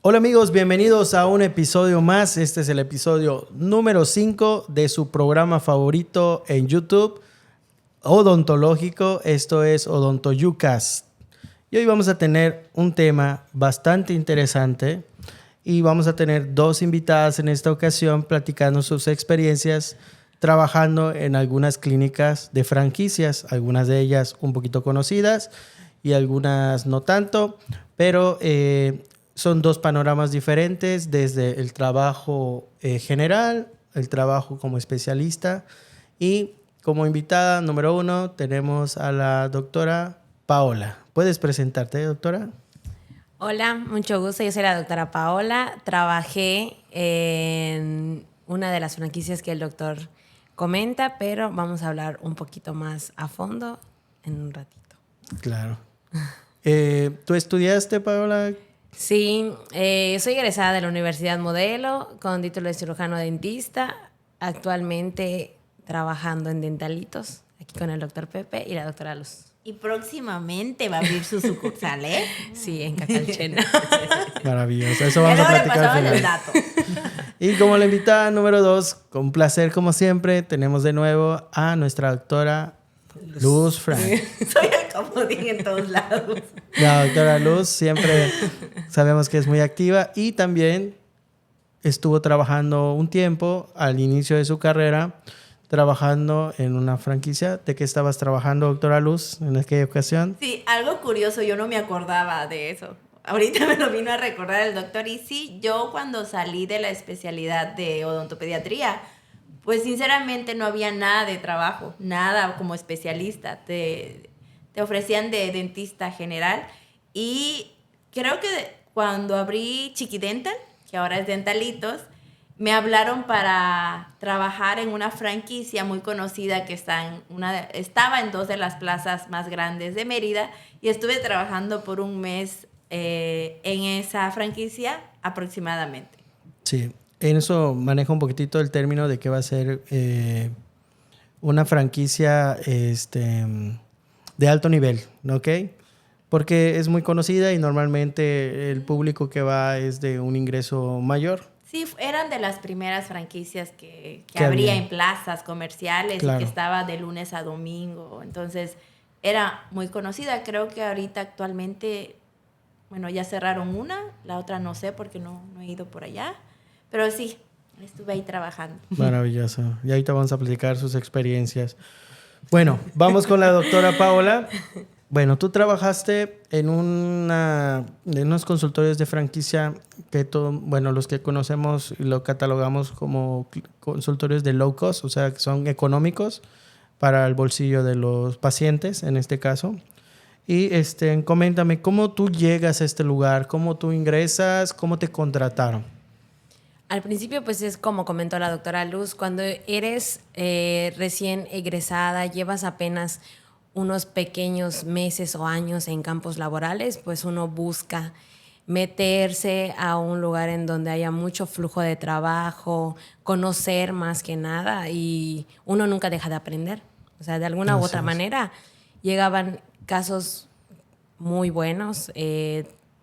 Hola amigos, bienvenidos a un episodio más. Este es el episodio número 5 de su programa favorito en YouTube, odontológico. Esto es Odontoyucast. Y hoy vamos a tener un tema bastante interesante y vamos a tener dos invitadas en esta ocasión platicando sus experiencias trabajando en algunas clínicas de franquicias, algunas de ellas un poquito conocidas y algunas no tanto, pero son dos panoramas diferentes desde el trabajo general, el trabajo como especialista y como invitada número 1 tenemos a la doctora Paola. ¿Puedes presentarte, doctora? Hola, mucho gusto. Yo soy la doctora Paola. Trabajé en una de las franquicias que el doctor comenta, pero vamos a hablar un poquito más a fondo en un ratito. Claro. ¿Tú estudiaste, Paola? Sí, soy egresada de la Universidad Modelo con título de cirujano dentista. Actualmente trabajando en Dentalitos, aquí con el doctor Pepe y la doctora Luz. Y próximamente va a abrir su sucursal, ¿eh? Sí, en Cacalchena. Maravilloso. Eso vamos a platicar al final. El dato. Y como la invitada número 2, con placer como siempre, tenemos de nuevo a nuestra doctora Luz Frank. Soy el comodín en todos lados. La doctora Luz siempre sabemos que es muy activa y también estuvo trabajando un tiempo al inicio de su carrera, trabajando en una franquicia. ¿De qué estabas trabajando, doctora Luz, en aquella ocasión? Sí, algo curioso, yo no me acordaba de eso. Ahorita me lo vino a recordar el doctor. Y sí, yo cuando salí de la especialidad de odontopediatría, pues sinceramente no había nada de trabajo, nada como especialista. Te ofrecían de dentista general. Y creo que cuando abrí Chiquidental, que ahora es Dentalitos, me hablaron para trabajar en una franquicia muy conocida que estaba en dos de las plazas más grandes de Mérida y estuve trabajando por un mes en esa franquicia aproximadamente. Sí, en eso maneja un poquitito el término de que va a ser una franquicia de alto nivel, ¿ok? Porque es muy conocida y normalmente el público que va es de un ingreso mayor. Sí, eran de las primeras franquicias que Que abría había. en plazas comerciales Claro. y que estaba de lunes a domingo. Entonces, era muy conocida. Creo que ahorita actualmente, bueno, ya cerraron una, la otra no sé porque no he ido por allá. Pero sí, estuve ahí trabajando. Maravilloso. Y ahorita vamos a platicar sus experiencias. Bueno, vamos con la doctora Paola. Bueno, tú trabajaste en unos consultorios de franquicia que los que conocemos y lo catalogamos como consultorios de low cost, o sea, que son económicos para el bolsillo de los pacientes, en este caso. Y coméntame, ¿cómo tú llegas a este lugar? ¿Cómo tú ingresas? ¿Cómo te contrataron? Al principio, pues es como comentó la doctora Luz, cuando eres recién egresada, llevas apenas unos pequeños meses o años en campos laborales, pues uno busca meterse a un lugar en donde haya mucho flujo de trabajo, conocer más que nada y uno nunca deja de aprender. O sea, de alguna u otra manera llegaban casos muy buenos,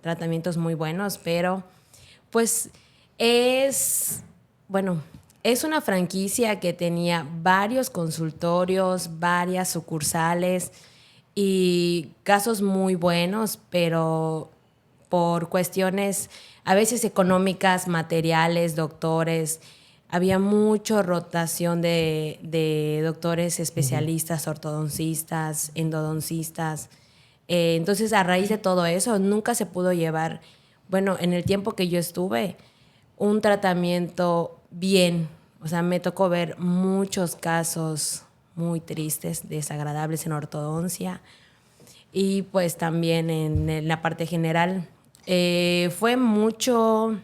tratamientos muy buenos, pero pues es una franquicia que tenía varios consultorios, varias sucursales y casos muy buenos, pero por cuestiones a veces económicas, materiales, doctores, había mucha rotación de doctores especialistas, ortodoncistas, endodoncistas. Entonces, a raíz de todo eso, nunca se pudo llevar, en el tiempo que yo estuve, un tratamiento bien. O sea, me tocó ver muchos casos muy tristes, desagradables en ortodoncia y pues también en la parte general. Fue mucho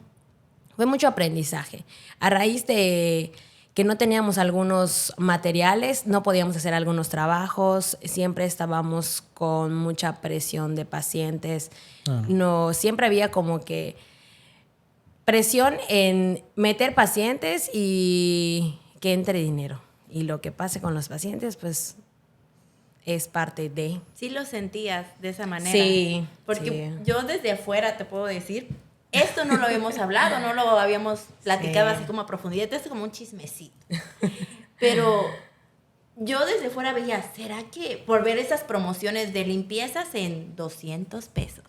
aprendizaje. A raíz de que no teníamos algunos materiales, no podíamos hacer algunos trabajos, siempre estábamos con mucha presión de pacientes. No, siempre había como que presión en meter pacientes y que entre dinero. Y lo que pase con los pacientes, pues, es parte de... Sí lo sentías de esa manera. Sí. Porque yo desde afuera te puedo decir, esto no lo habíamos hablado, no lo habíamos platicado Sí. así como a profundidad, esto es como un chismecito. Pero yo desde fuera veía, ¿será que por ver esas promociones de limpiezas en 200 pesos?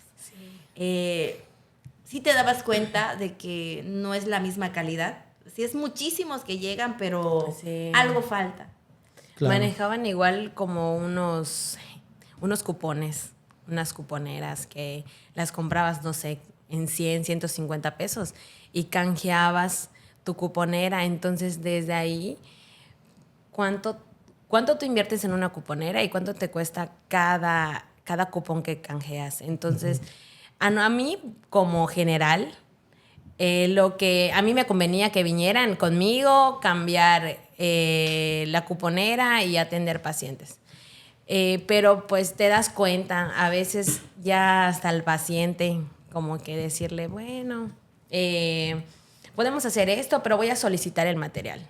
Sí te dabas cuenta de que no es la misma calidad. Sí es muchísimos que llegan, pero Sí. algo falta. Claro. Manejaban igual como unos cupones, unas cuponeras que las comprabas, no sé, en 100, 150 pesos y canjeabas tu cuponera. Entonces, desde ahí, ¿cuánto tú inviertes en una cuponera y cuánto te cuesta cada cupón que canjeas? Entonces, a mí, como general, lo que a mí me convenía que vinieran conmigo, cambiar la cuponera y atender pacientes. Pero pues te das cuenta, a veces ya hasta el paciente, como que decirle, bueno, podemos hacer esto, pero voy a solicitar el material.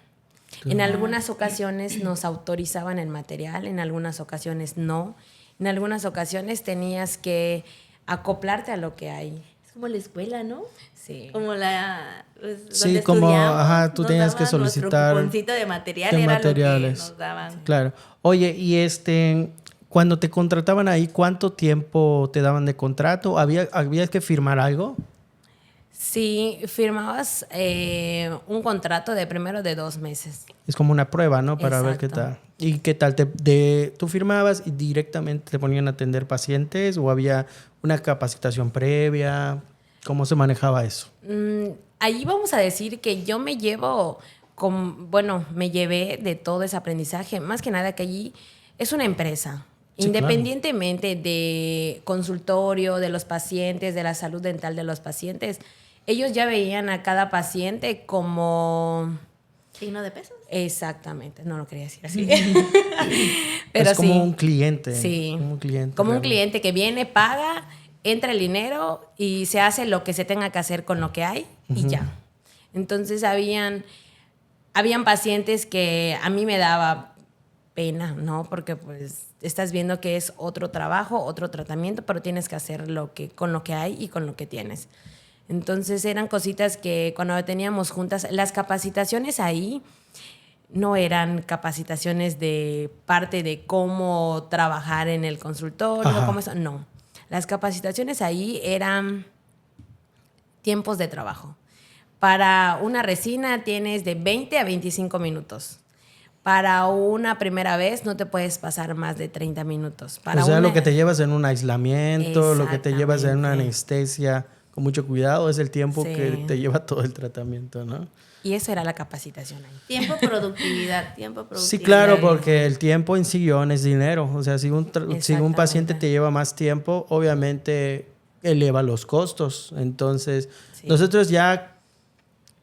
En algunas ocasiones nos autorizaban el material, en algunas ocasiones no. En algunas ocasiones tenías que acoplarte a lo que hay. Es como la escuela, ¿no? Sí. Como la... Pues, Sí, donde como, estudiamos, ajá, tú nos tenías que daban nuestro solicitar cuponcito de material, de era materiales. lo que nos daban. Claro. Oye, y cuando te contrataban ahí, ¿cuánto tiempo te daban de contrato? ¿Había que firmar algo? Sí, firmabas un contrato de primero de 2 meses. Es como una prueba, ¿no? Para ver qué Exacto. tal. ¿Y qué tal? ¿Tú firmabas y directamente te ponían a atender pacientes o había una capacitación previa? ¿Cómo se manejaba eso? Ahí vamos a decir que yo me llevé de todo ese aprendizaje. Más que nada que allí es una empresa. Sí, Independientemente de consultorio, de los pacientes, de la salud dental de los pacientes, ellos ya veían a cada paciente como... ¿Signo de pesos? Exactamente, no lo quería decir así. Pero es como sí. un cliente. Sí. Como un cliente. Como un realmente. cliente que viene, paga, entra el dinero y se hace lo que se tenga que hacer con lo que hay y ya. Entonces habían pacientes que a mí me daba pena, ¿no? Porque pues estás viendo que es otro trabajo, otro tratamiento, pero tienes que hacer con lo que hay y con lo que tienes. Entonces eran cositas que cuando teníamos juntas, las capacitaciones ahí no eran capacitaciones de parte de cómo trabajar en el consultorio, Ajá. cómo eso, no. Las capacitaciones ahí eran tiempos de trabajo. Para una resina tienes de 20 a 25 minutos. Para una primera vez no te puedes pasar más de 30 minutos. Para O sea, una... lo que te llevas en un aislamiento, lo que te llevas en una Exactamente. anestesia, con mucho cuidado, es el tiempo Sí. que te lleva todo el tratamiento, ¿no? Y eso era la capacitación ahí. Tiempo, productividad, tiempo, productividad. Sí, claro, porque el tiempo en sillón es dinero. O sea, si un paciente Exactamente. te lleva más tiempo, obviamente eleva los costos. Entonces, Sí. nosotros ya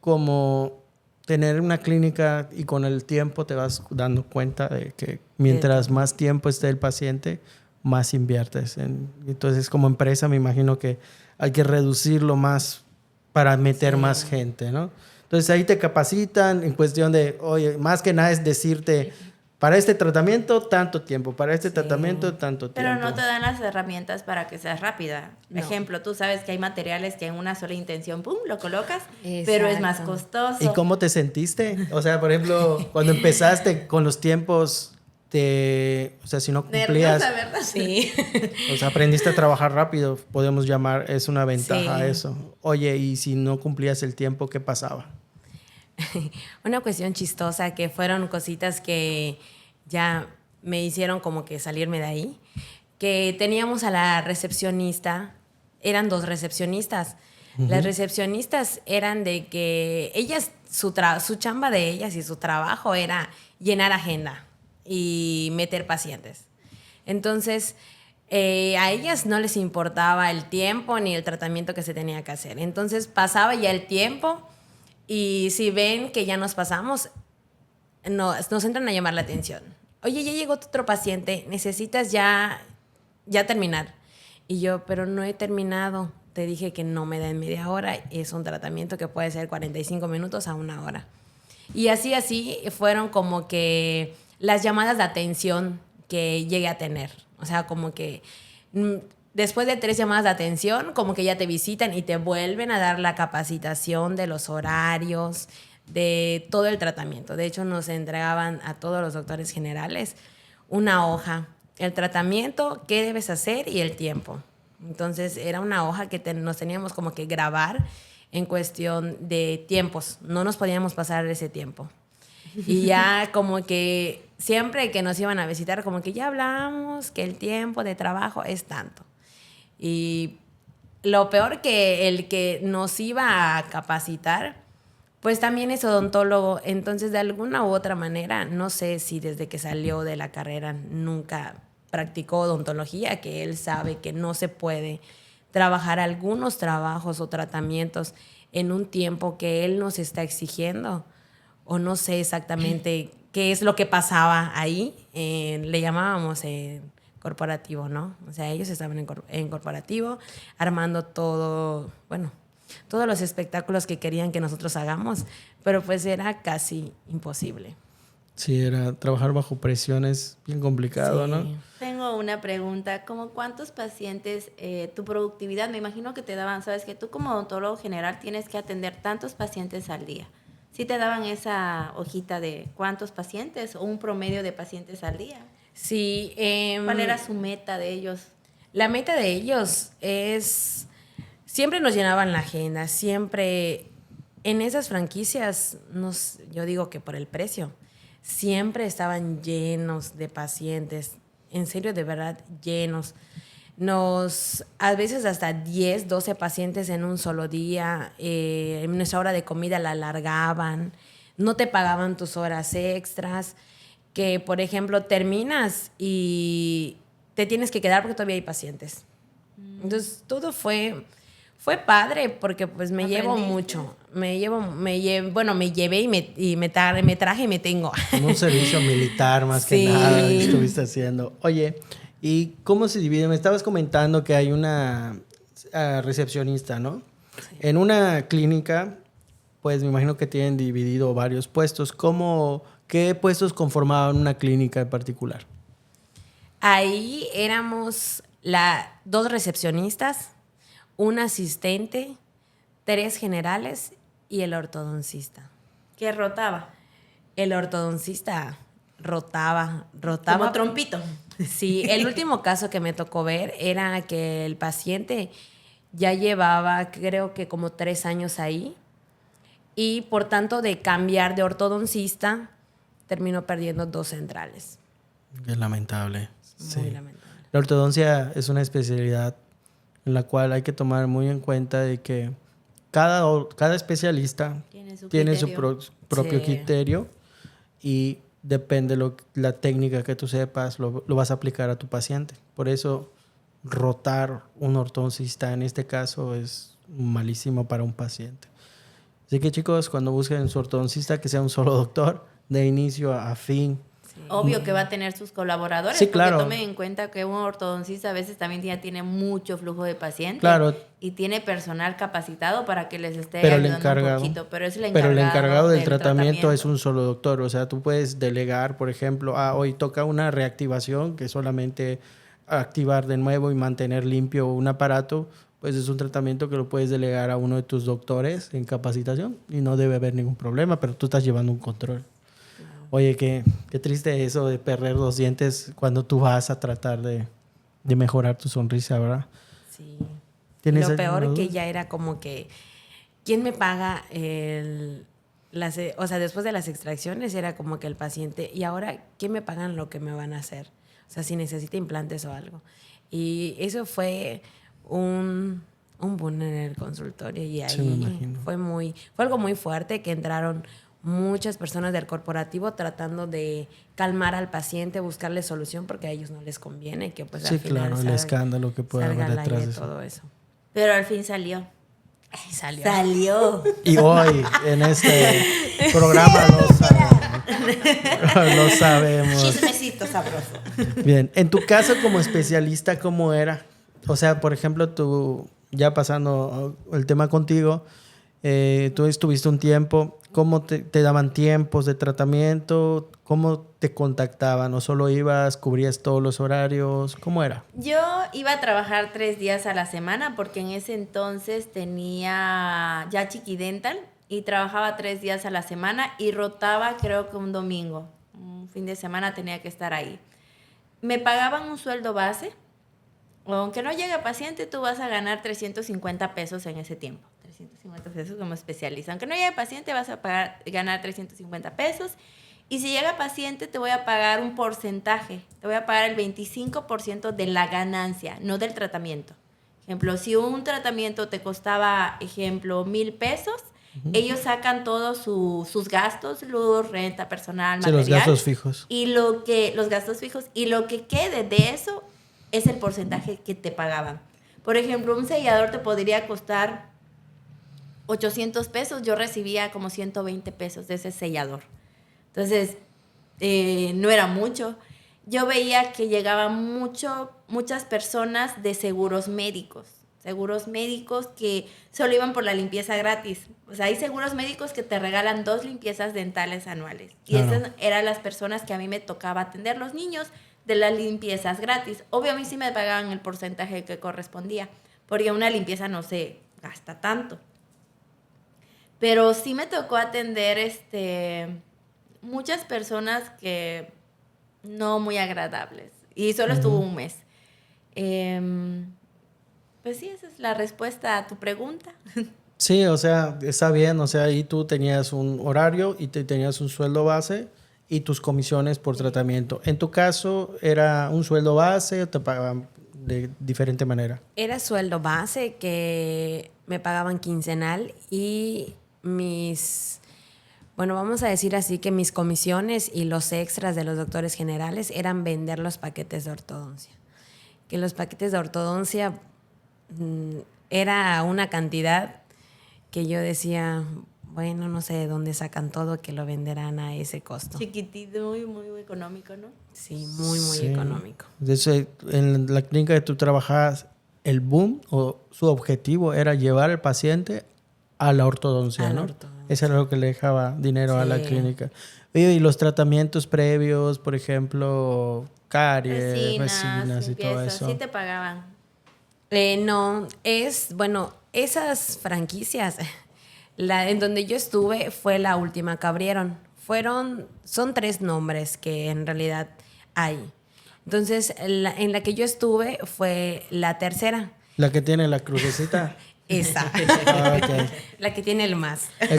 como tener una clínica y con el tiempo te vas dando cuenta de que mientras más tiempo esté el paciente, más inviertes. Entonces, como empresa, me imagino que hay que reducirlo más para meter Sí. más gente, ¿no? Entonces, ahí te capacitan en cuestión de, oye, más que nada es decirte, para este tratamiento, tanto tiempo, para este Sí. tratamiento, tanto Pero tiempo. no te dan las herramientas para que seas rápida. No. Ejemplo, tú sabes que hay materiales que en una sola intención, ¡pum!, lo colocas, pero es más Exacto. costoso. ¿Y cómo te sentiste? O sea, por ejemplo, cuando empezaste con los tiempos, o sea, si no cumplías, Nerviosa, ¿verdad? Sí. o sea, aprendiste a trabajar rápido, podemos llamar, es una ventaja Sí. eso. Oye, y si no cumplías el tiempo, ¿qué pasaba? Una cuestión chistosa que fueron cositas que ya me hicieron como que salirme de ahí. Que teníamos a la recepcionista, eran 2 recepcionistas. Las recepcionistas eran de que ellas, su chamba de ellas y su trabajo era llenar agenda y meter pacientes. Entonces, a ellas no les importaba el tiempo ni el tratamiento que se tenía que hacer. Entonces, pasaba ya el tiempo y si ven que ya nos pasamos, nos entran a llamar la atención. Oye, ya llegó tu otro paciente, necesitas ya terminar. Y yo, pero no he terminado. Te dije que no me den media hora. Es un tratamiento que puede ser 45 minutos a 1 hora. Y así fueron como que las llamadas de atención que llegué a tener. O sea, como que después de 3 llamadas de atención, como que ya te visitan y te vuelven a dar la capacitación de los horarios, de todo el tratamiento. De hecho, nos entregaban a todos los doctores generales una hoja, el tratamiento, qué debes hacer y el tiempo. Entonces, era una hoja que nos teníamos como que grabar en cuestión de tiempos. No nos podíamos pasar ese tiempo. Y ya como que siempre que nos iban a visitar, como que ya hablamos que el tiempo de trabajo es tanto. Y lo peor que el que nos iba a capacitar, pues también es odontólogo. Entonces, de alguna u otra manera, no sé si desde que salió de la carrera nunca practicó odontología, que él sabe que no se puede trabajar algunos trabajos o tratamientos en un tiempo que él nos está exigiendo. O no sé exactamente qué es lo que pasaba ahí. Le llamábamos corporativo, ¿no? O sea, ellos estaban en corporativo armando todo, bueno, todos los espectáculos que querían que nosotros hagamos, pero pues era casi imposible. Sí, era trabajar bajo presión es bien complicado, sí, ¿no? Tengo una pregunta, ¿cómo cuántos pacientes, tu productividad, me imagino que te daban, sabes que tú como odontólogo general tienes que atender tantos pacientes al día? ¿Sí te daban esa hojita de cuántos pacientes o un promedio de pacientes al día? Sí. ¿Cuál era su meta de ellos? La meta de ellos es... Siempre nos llenaban la agenda, siempre... En esas franquicias, yo digo que por el precio, siempre estaban llenos de pacientes. En serio, de verdad, llenos. A veces hasta 10, 12 pacientes en un solo día. En nuestra hora de comida la alargaban. No te pagaban tus horas extras. Que, por ejemplo, terminas y te tienes que quedar porque todavía hay pacientes. Entonces, todo fue padre porque pues me llevo mucho. Me llevé y me traje y me tengo. Como un servicio militar más que nada que estuviste haciendo. Oye, ¿y cómo se divide? Me estabas comentando que hay una recepcionista, ¿no? Sí. En una clínica, pues me imagino que tienen dividido varios puestos. ¿Qué puestos conformaban una clínica en particular? Ahí éramos 2 recepcionistas, un asistente, 3 generales y el ortodoncista. ¿Qué rotaba? El ortodoncista rotaba. Como trompito. Sí, el último caso que me tocó ver era que el paciente ya llevaba, creo que como 3 años ahí, y por tanto de cambiar de ortodoncista terminó perdiendo 2 centrales. Es lamentable. Muy lamentable. La ortodoncia es una especialidad en la cual hay que tomar muy en cuenta de que cada especialista tiene su propio criterio y depende la técnica que tú sepas, lo vas a aplicar a tu paciente. Por eso rotar un ortodoncista en este caso es malísimo para un paciente. Así que chicos, cuando busquen su ortodoncista, que sea un solo doctor, de inicio a fin. Sí. Obvio que va a tener sus colaboradores, sí, claro. Porque tomen en cuenta que un ortodoncista a veces también ya tiene mucho flujo de pacientes, claro, y tiene personal capacitado para que les esté pero ayudando un poquito. Pero es el encargado del tratamiento es un solo doctor. O sea, tú puedes delegar, por ejemplo, hoy toca una reactivación, que solamente activar de nuevo y mantener limpio un aparato, pues es un tratamiento que lo puedes delegar a uno de tus doctores en capacitación y no debe haber ningún problema, pero tú estás llevando un control. Oye, qué triste eso de perder 2 dientes cuando tú vas a tratar de mejorar tu sonrisa, ¿verdad? Sí. Lo peor que ya era como que, ¿quién me paga o sea, después de las extracciones era como que el paciente, y ahora, ¿quién me pagan lo que me van a hacer? O sea, si necesita implantes o algo. Y eso fue un boom en el consultorio y ahí sí, fue algo muy fuerte, que entraron muchas personas del corporativo tratando de calmar al paciente, buscarle solución, porque a ellos no les conviene que pues sí, al final claro, el escándalo que puede haber detrás de todo eso. Pero al fin salió. Salió. Y hoy en este programa lo sabemos. Chismecito sabroso. Bien, en tu caso como especialista, ¿cómo era? O sea, por ejemplo, tú ya pasando el tema contigo, Tú estuviste un tiempo. ¿Cómo te daban tiempos de tratamiento? ¿Cómo te contactaban? ¿O solo ibas, cubrías todos los horarios? ¿Cómo era? Yo iba a trabajar 3 días a la semana porque en ese entonces tenía ya Chiquidental y trabajaba 3 días a la semana y rotaba creo que un domingo. Un fin de semana tenía que estar ahí. Me pagaban un sueldo base. Aunque no llegue paciente, tú vas a ganar 350 pesos en ese tiempo. 350 pesos como especialista. Aunque no llegue paciente, vas a ganar 350 pesos. Y si llega paciente, te voy a pagar un porcentaje. Te voy a pagar el 25% de la ganancia, no del tratamiento. Ejemplo, si un tratamiento te costaba, ejemplo, 1,000 pesos, ellos sacan todos sus gastos, luz, renta, personal, material. Los gastos fijos. Y los gastos fijos. Y lo que quede de eso es el porcentaje que te pagaban. Por ejemplo, un sellador te podría costar 800 pesos. Yo recibía como 120 pesos de ese sellador. Entonces, no era mucho. Yo veía que llegaban muchas personas de seguros médicos que solo iban por la limpieza gratis. O sea, hay seguros médicos que te regalan 2 limpiezas dentales anuales. Y esas eran las personas que a mí me tocaba atender, los niños de las limpiezas gratis. Obvio, a mí sí me pagaban el porcentaje que correspondía, porque una limpieza no se gasta tanto. Pero sí me tocó atender muchas personas que no muy agradables. Y solo estuvo un mes. Pues sí, esa es la respuesta a tu pregunta. Sí, o sea, está bien. O sea, ahí tú tenías un horario y tenías un sueldo base y tus comisiones por tratamiento. En tu caso, ¿era un sueldo base o te pagaban de diferente manera? Era sueldo base que me pagaban quincenal y vamos a decir así que mis comisiones y los extras de los doctores generales eran vender los paquetes de ortodoncia. Que los paquetes de ortodoncia era una cantidad que yo decía, bueno, no sé de dónde sacan todo que lo venderán a ese costo. Chiquitito, muy, muy económico, ¿no? Sí, muy económico. Entonces, en la clínica que tú trabajabas, el boom o su objetivo era llevar al paciente a la ortodoncia, ¿no? Eso era lo que le dejaba dinero a la clínica. Y los tratamientos previos, por ejemplo, caries, resinas y todo eso. ¿Sí te pagaban? No, esas franquicias, en donde yo estuve fue la última que abrieron. Son 3 nombres que en realidad hay. Entonces, en la que yo estuve fue la tercera. ¿La que tiene la crucecita? Esa. Okay. La que tiene el más. Ok.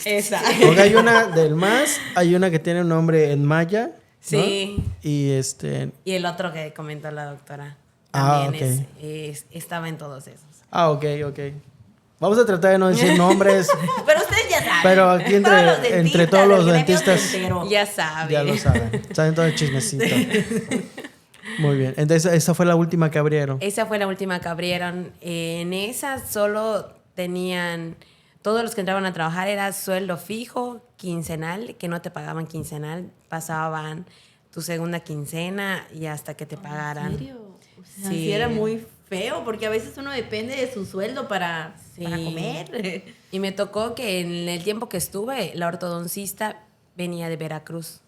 Esa. Porque hay una del más, hay una que tiene un nombre en maya. Sí. ¿No? Y Y el otro que comentó la doctora también estaba en todos esos. Ok. Vamos a tratar de no decir nombres. Pero ustedes ya saben. Pero aquí entre todos los dentistas ya saben. Ya lo saben. Saben todo el chismecito. Muy bien. Entonces, esa fue la última que abrieron. Esa fue la última que abrieron. En esa solo tenían... Todos los que entraban a trabajar era sueldo fijo, quincenal, que no te pagaban quincenal. Pasaban tu segunda quincena y hasta que te pagaran. ¿En serio? O sea, sí, era muy feo, porque a veces uno depende de su sueldo para comer. Y me tocó que en el tiempo que estuve, la ortodoncista venía de Veracruz.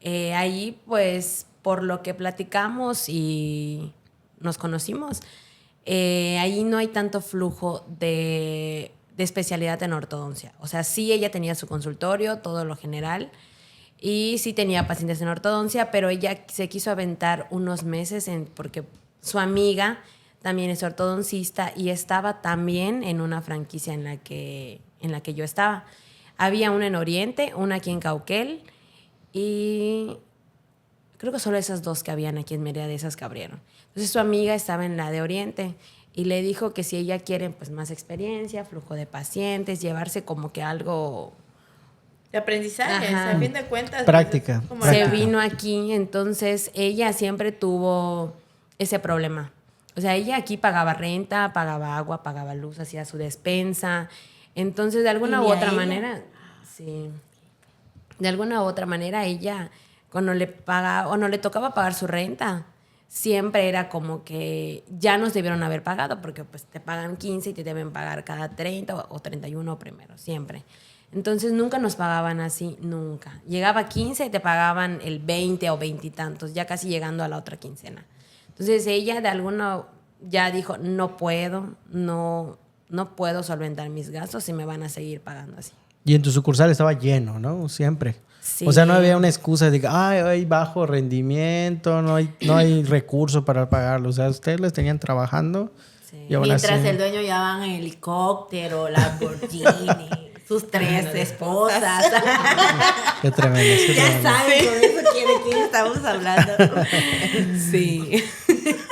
Ahí, pues, por lo que platicamos y nos conocimos, ahí no hay tanto flujo de especialidad en ortodoncia. O sea, sí ella tenía su consultorio, todo lo general, y sí tenía pacientes en ortodoncia, pero ella se quiso aventar unos meses porque su amiga también es ortodoncista y estaba también en una franquicia en la que yo estaba. Había una en Oriente, una aquí en Cauquel y creo que solo esas 2 que habían aquí en Mérida, de esas que abrieron. Entonces su amiga estaba en la de Oriente y le dijo que si ella quiere pues más experiencia, flujo de pacientes, llevarse como que algo... De aprendizaje, o sea, a fin de cuentas. Práctica. Pues, se vino aquí, entonces ella siempre tuvo ese problema. O sea, ella aquí pagaba renta, pagaba agua, pagaba luz, hacía su despensa. Entonces, de alguna u otra manera, sí. De alguna u otra manera, ella, cuando le pagaba o no le tocaba pagar su renta, siempre era como que ya nos debieron haber pagado porque pues te pagan 15 y te deben pagar cada 30 o 31 primero, siempre. Entonces nunca nos pagaban así, nunca. Llegaba 15 y te pagaban el 20 o 20 y tantos, ya casi llegando a la otra quincena. Entonces ella de alguna ya dijo, no puedo solventar mis gastos y me van a seguir pagando así. Y en tu sucursal estaba lleno, ¿no? Siempre. Sí. O sea, no había una excusa de que hay bajo rendimiento, no hay recursos para pagarlo. O sea, ustedes les tenían trabajando. Sí. Y aún Mientras así... el dueño ya va en helicóptero, Lamborghini, sus 3 esposas. Qué tremendo. Qué Ya tremendo. saben, con eso de quién estamos hablando. Sí.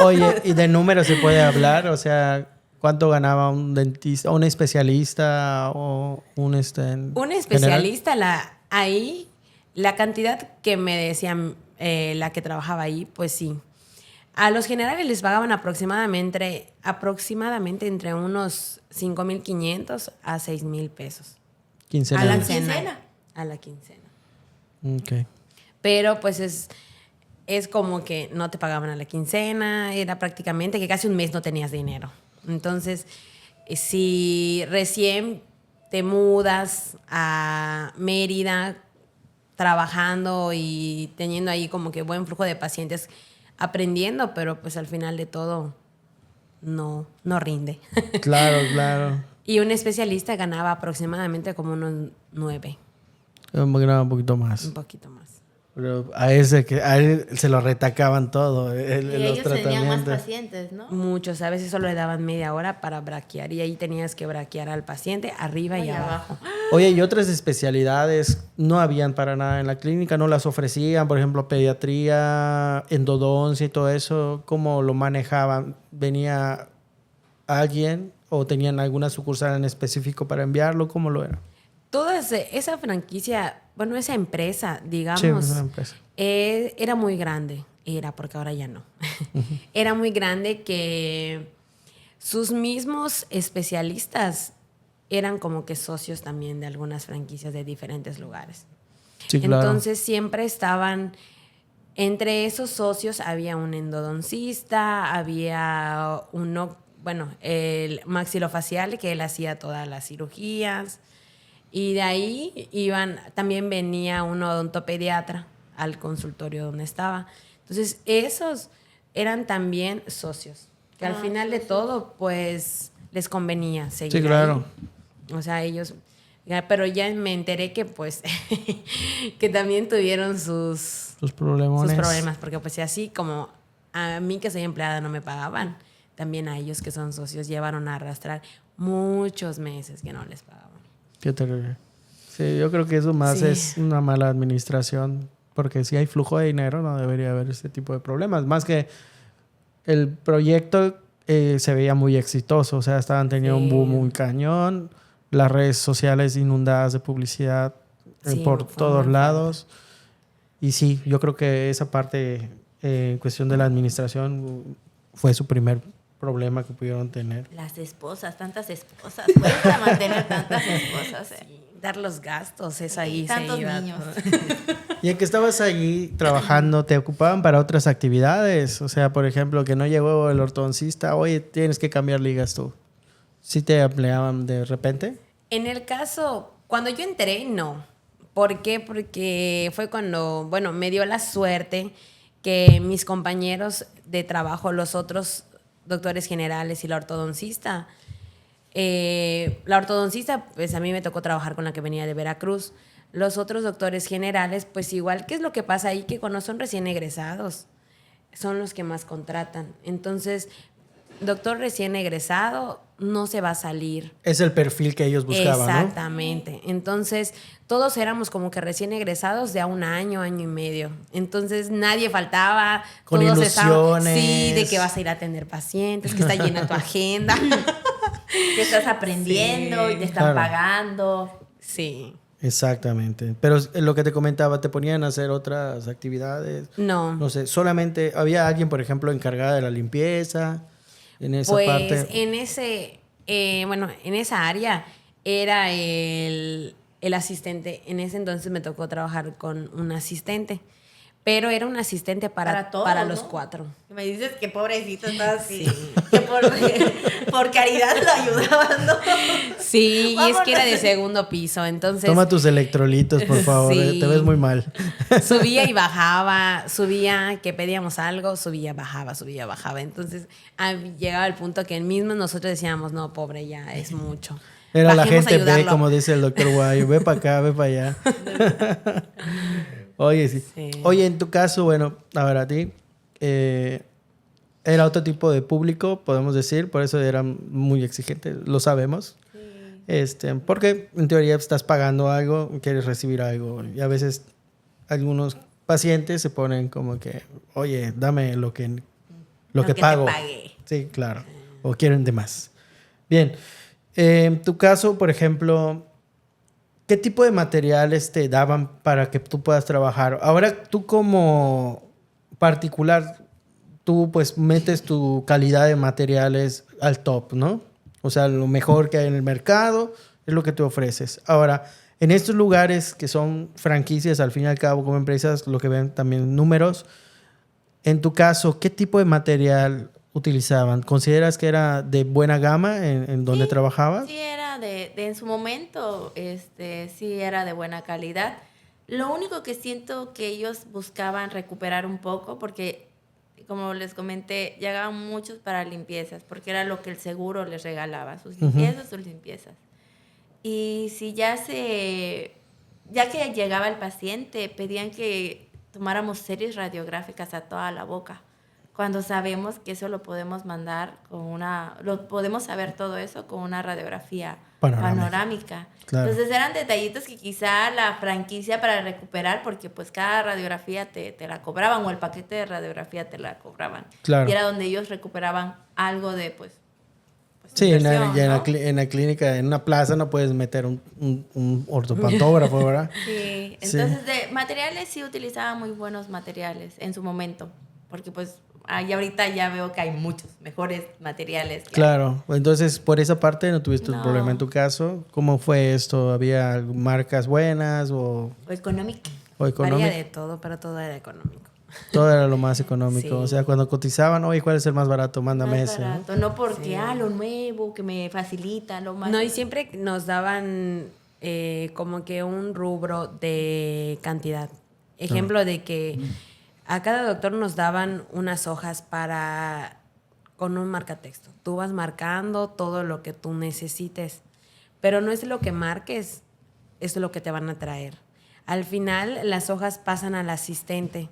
Oye, ¿y de números se puede hablar? O sea, ¿cuánto ganaba un dentista, un especialista o un Un especialista, ahí, la cantidad que me decían la que trabajaba ahí, pues sí. A los generales les pagaban aproximadamente entre unos 5,500 a 6,000 pesos. Quincena. A la quincena. A la quincena. Ok. Pero pues es como que no te pagaban a la quincena, era prácticamente que casi un mes no tenías dinero. Entonces, si recién te mudas a Mérida trabajando y teniendo ahí como que buen flujo de pacientes, aprendiendo, pero pues al final de todo no rinde. Claro, claro. Y un especialista ganaba aproximadamente como unos 9, Ganaba un poquito más. un poquito más. Pero a él se lo retacaban todo. Y Los ellos tenían más tratamientos. pacientes, ¿no? Muchos, a veces solo le daban media hora para braquear y ahí tenías que braquear al paciente arriba y abajo. Oye, y otras especialidades no habían para nada en la clínica, no las ofrecían, por ejemplo, pediatría, endodoncia y todo eso, ¿cómo lo manejaban? ¿Venía alguien o tenían alguna sucursal en específico para enviarlo? ¿Cómo lo era? Toda esa franquicia, bueno, esa empresa, digamos, Sí, es una empresa. Era muy grande. Era, porque ahora ya no. Era muy grande que sus mismos especialistas eran como que socios también de algunas franquicias de diferentes lugares. Sí, claro. Entonces siempre estaban, entre esos socios había un endodoncista, había uno, bueno, el maxilofacial, que él hacía todas las cirugías. Y de ahí también venía un odontopediatra al consultorio donde estaba. Entonces, esos eran también socios, que al final de todo, pues, les convenía seguir. Sí, claro. Ahí. O sea, ellos... Pero ya me enteré que, pues, que también tuvieron sus problemas, porque pues así como a mí que soy empleada no me pagaban, también a ellos que son socios llevaron a arrastrar muchos meses que no les pagaban. Qué terrible. Sí, yo creo que eso más es una mala administración, porque si hay flujo de dinero no debería haber este tipo de problemas. Más que el proyecto se veía muy exitoso, o sea, estaban teniendo un boom muy cañón, las redes sociales inundadas de publicidad por todos lados. Y sí, yo creo que esa parte en cuestión de la administración fue su primer problema que pudieron tener. Las esposas, tantas esposas. Cuesta mantener tantas esposas. Sí, dar los gastos, eso ahí tantos se iba. niños. Y en que estabas allí trabajando, ¿te ocupaban para otras actividades? O sea, por ejemplo, que no llegó el ortodoncista, oye, tienes que cambiar ligas tú. ¿Sí te empleaban de repente? En el caso, cuando yo entré, no. ¿Por qué? Porque fue cuando, bueno, me dio la suerte que mis compañeros de trabajo, los otros doctores generales y la ortodoncista, pues a mí me tocó trabajar con la que venía de Veracruz. Los otros doctores generales, pues igual, ¿qué es lo que pasa ahí? Que cuando son recién egresados, son los que más contratan. Entonces, doctor recién egresado no se va a salir. Es el perfil que ellos buscaban, Exactamente. ¿No? Entonces, todos éramos como que recién egresados de a un año, año y medio. Entonces, nadie faltaba. Con todos ilusiones. Sí, de que vas a ir a atender pacientes, que está llena tu agenda. Que estás aprendiendo y te están pagando. Sí. Exactamente. Pero lo que te comentaba, ¿te ponían a hacer otras actividades? No. No sé, solamente había alguien, por ejemplo, encargada de la limpieza, en esa pues, parte. En esa área era el asistente. En ese entonces me tocó trabajar con un asistente. pero era un asistente para todos, los ¿no? 4. Me dices que pobrecito está así, que por caridad lo ayudaban, ¿no? Sí, y es que era de Vámonos. segundo piso, entonces Toma tus electrolitos, por favor. Sí. Te ves muy mal. subía y bajaba, subía que pedíamos algo, subía, bajaba. Entonces llegaba el punto que mismo nosotros decíamos, no, pobre, ya es mucho. Era la Bajemos a gente B, ayudarlo. como dice el doctor Guayo. Ve para acá, ve para allá. Oye, sí. Sí. Oye, en tu caso, bueno, a ver, a ti, era otro tipo de público, podemos decir, por eso era muy exigente, lo sabemos. Porque en teoría estás pagando algo, quieres recibir algo, y a veces algunos pacientes se ponen como que, oye, dame lo que pago. Te pague. Sí, claro. O quieren de más. Bien. En tu caso, por ejemplo, ¿qué tipo de materiales te daban para que tú puedas trabajar? Ahora tú como particular, tú pues metes tu calidad de materiales al top, ¿no? O sea, lo mejor que hay en el mercado es lo que tú ofreces. Ahora, en estos lugares que son franquicias, al fin y al cabo, como empresas, lo que ven también números, en tu caso, ¿qué tipo de material utilizaban? ¿Consideras que era de buena gama en donde trabajabas? Sí, era en su momento, sí era de buena calidad. Lo único que siento que ellos buscaban recuperar un poco, porque como les comenté, llegaban muchos para limpiezas, porque era lo que el seguro les regalaba, sus limpiezas. Y si ya que llegaba el paciente, pedían que tomáramos series radiográficas a toda la boca, cuando sabemos que eso lo podemos mandar podemos saber todo eso con una radiografía panorámica. Claro. Entonces eran detallitos que quizá la franquicia para recuperar, porque pues cada radiografía te la cobraban, o el paquete de radiografía te la cobraban. Claro. Y era donde ellos recuperaban algo de Sí, inversión, ¿no? en la clínica, en una plaza no puedes meter un ortopantógrafo, ¿verdad? Sí, entonces de materiales sí utilizaba muy buenos materiales en su momento, porque pues y ahorita ya veo que hay muchos mejores materiales. Claro, entonces por esa parte no tuviste un No. problema en tu caso. ¿Cómo fue esto? ¿Había marcas buenas o O económico. Varía económicas? de todo, pero todo era económico. Todo era lo más económico. Sí. O sea, cuando cotizaban, oye, ¿cuál es el más barato? Mándame Más ese. ¿no? barato, no porque, Sí. lo nuevo, que me facilita, lo más... No, y siempre nos daban como que un rubro de cantidad. Ejemplo de que a cada doctor nos daban unas hojas con un marcatexto. Tú vas marcando todo lo que tú necesites, pero no es lo que marques, es lo que te van a traer. Al final, las hojas pasan al asistente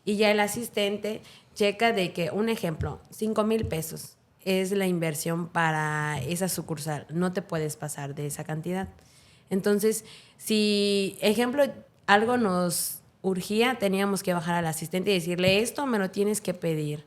y ya el asistente checa de que, un ejemplo, 5,000 pesos es la inversión para esa sucursal. No te puedes pasar de esa cantidad. Entonces, si, ejemplo, algo nos urgía, teníamos que bajar al asistente y decirle, esto me lo tienes que pedir.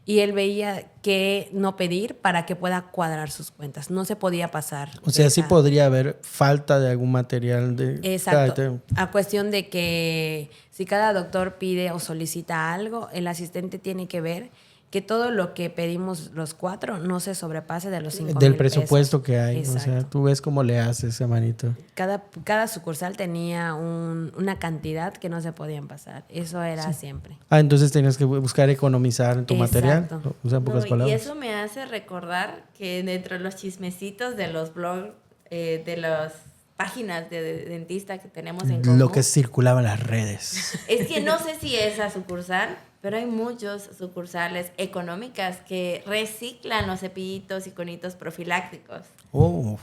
Y él veía que no pedir para que pueda cuadrar sus cuentas. No se podía pasar. O sea, sí esa- podría haber falta de algún material. Exacto. A cuestión de que si cada doctor pide o solicita algo, el asistente tiene que ver que todo lo que pedimos los 4 no se sobrepase de los 5,000 Del presupuesto pesos. que hay. Exacto. O sea, tú ves cómo le haces, hermanito. Cada sucursal tenía una cantidad que no se podían pasar. Eso era siempre. Ah, entonces tenías que buscar economizar en tu material. Exacto. O sea, en pocas y palabras. eso me hace recordar que dentro de los chismecitos de los blogs, de las páginas de dentista que tenemos en común, Lo que circulaba en las redes. es que no sé si esa sucursal, pero hay muchos sucursales económicas que reciclan los cepillitos y conitos profilácticos. Oh,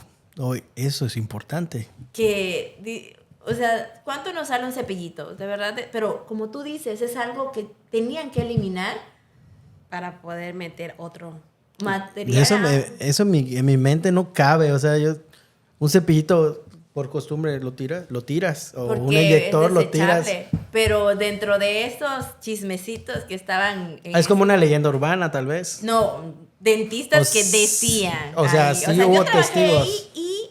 eso es importante. O sea, ¿cuánto nos sale un cepillito? De verdad, pero como tú dices, es algo que tenían que eliminar Para poder meter otro. material. Eso en mi mente no cabe. O sea, un cepillito por costumbre lo tiras. O Porque un eyector es lo tiras. desechable. Pero dentro de estos chismecitos que estaban... Es como una leyenda urbana, tal vez. No, dentistas O que s- decían. o sea, sí hubo yo trabajé testigos. ahí y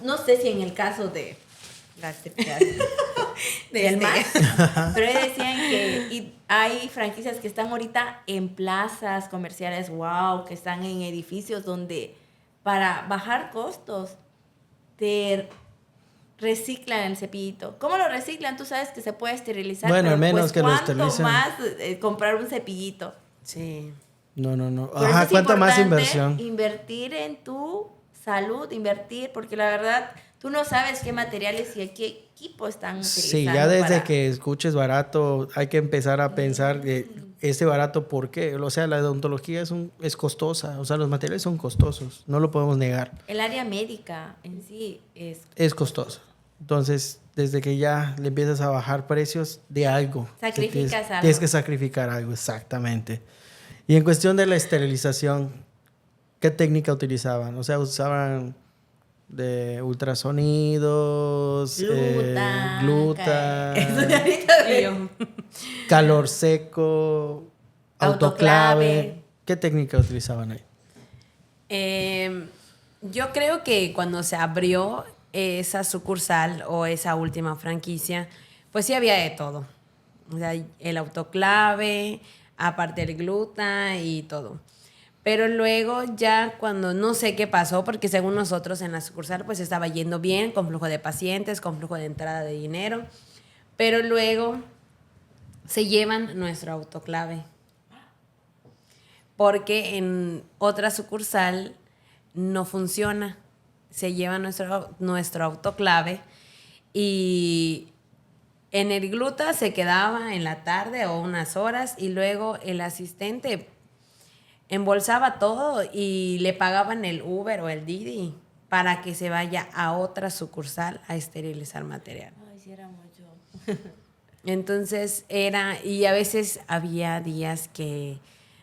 no sé si en el caso de las del MAS, pero decían que hay franquicias que están ahorita en plazas comerciales, wow, que están en edificios donde para bajar costos te reciclan el cepillito. ¿Cómo lo reciclan? Tú sabes que se puede esterilizar. Bueno, pero al menos pues, que lo ¿cuánto esterilicen. más comprar un cepillito? Sí. No. Por eso Ajá, es ¿cuánta más importante inversión? invertir en tu salud, porque la verdad, tú no sabes qué materiales y qué equipo están utilizando. Sí, ya desde para... que escuches barato, hay que empezar a pensar que ese barato, ¿por qué? O sea, la odontología es costosa, o sea, los materiales son costosos, no lo podemos negar. El área médica en sí Es costosa. Entonces, desde que ya le empiezas a bajar precios de algo. Sacrificas algo. Tienes que sacrificar algo, exactamente. Y en cuestión de la esterilización, ¿qué técnica utilizaban? O sea, usaban de ultrasonidos, Gluta. Eso de gluta, ahorita Y yo, calor seco, autoclave. ¿Qué técnica utilizaban ahí? yo creo que cuando se abrió esa sucursal o esa última franquicia, pues sí había de todo. O sea, el autoclave, aparte el gluta y todo. Pero luego ya cuando no sé qué pasó, porque según nosotros en la sucursal pues estaba yendo bien, con flujo de pacientes, con flujo de entrada de dinero, pero luego se llevan nuestro autoclave. Porque en otra sucursal no funciona. Se lleva nuestro autoclave y en el gluta se quedaba en la tarde o unas horas y luego el asistente embolsaba todo y le pagaban el Uber o el Didi para que se vaya a otra sucursal a esterilizar material. Ay, sí era mucho. Entonces y a veces había días que